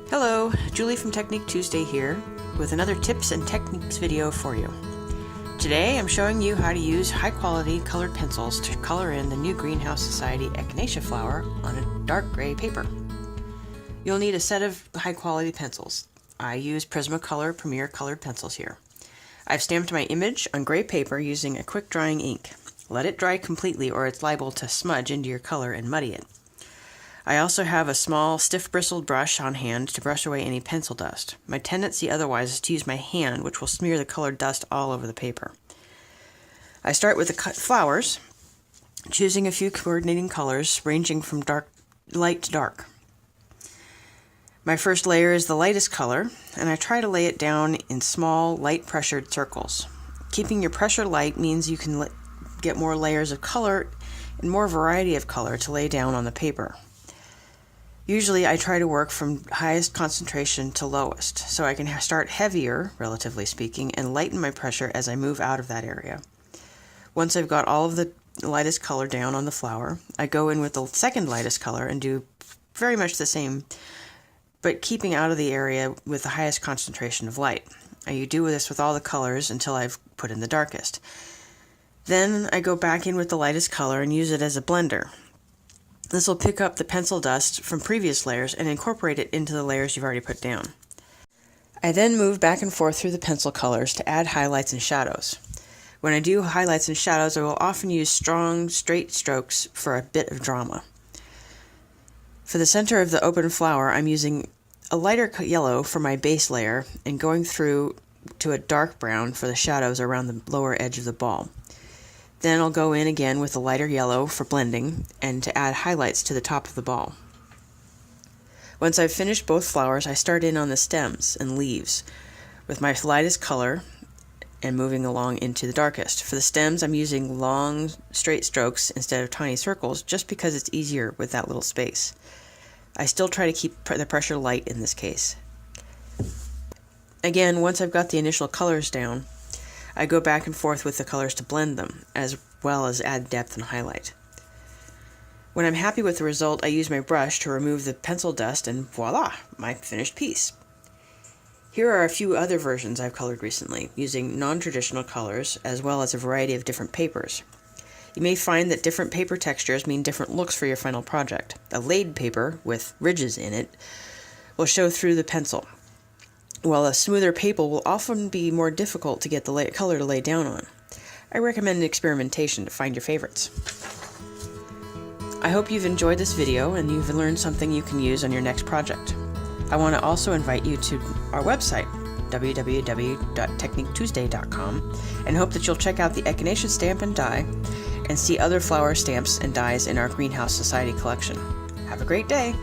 Hello, Julie from Technique Tuesday here with another tips and techniques video for you. Today I'm showing you how to use high quality colored pencils to color in the new Greenhouse Society Echinacea flower on a dark gray paper. You'll need a set of high quality pencils. I use Prismacolor Premier colored pencils here. I've stamped my image on gray paper using a quick drying ink. Let it dry completely or it's liable to smudge into your color and muddy it. I also have a small, stiff-bristled brush on hand to brush away any pencil dust. My tendency otherwise is to use my hand, which will smear the colored dust all over the paper. I start with the cut flowers, choosing a few coordinating colors ranging from light to dark. My first layer is the lightest color, and I try to lay it down in small, light-pressured circles. Keeping your pressure light means you can get more layers of color and more variety of color to lay down on the paper. Usually I try to work from highest concentration to lowest, so I can start heavier, relatively speaking, and lighten my pressure as I move out of that area. Once I've got all of the lightest color down on the flower, I go in with the second lightest color and do very much the same, but keeping out of the area with the highest concentration of light. You do this with all the colors until I've put in the darkest. Then I go back in with the lightest color and use it as a blender. This will pick up the pencil dust from previous layers and incorporate it into the layers you've already put down. I then move back and forth through the pencil colors to add highlights and shadows. When I do highlights and shadows, I will often use strong, straight strokes for a bit of drama. For the center of the open flower, I'm using a lighter yellow for my base layer and going through to a dark brown for the shadows around the lower edge of the ball. Then I'll go in again with a lighter yellow for blending and to add highlights to the top of the ball. Once I've finished both flowers, I start in on the stems and leaves with my lightest color and moving along into the darkest. For the stems, I'm using long, straight strokes instead of tiny circles just because it's easier with that little space. I still try to keep the pressure light in this case. Again, once I've got the initial colors down, I go back and forth with the colors to blend them, as well as add depth and highlight. When I'm happy with the result, I use my brush to remove the pencil dust and voila, my finished piece. Here are a few other versions I've colored recently, using non-traditional colors as well as a variety of different papers. You may find that different paper textures mean different looks for your final project. A laid paper with ridges in it will show through the pencil, while a smoother paper will often be more difficult to get the color to lay down on. I recommend experimentation to find your favorites. I hope you've enjoyed this video and you've learned something you can use on your next project. I want to also invite you to our website, www.techniquetuesday.com, and hope that you'll check out the Echinacea stamp and die and see other flower stamps and dies in our Greenhouse Society collection. Have a great day!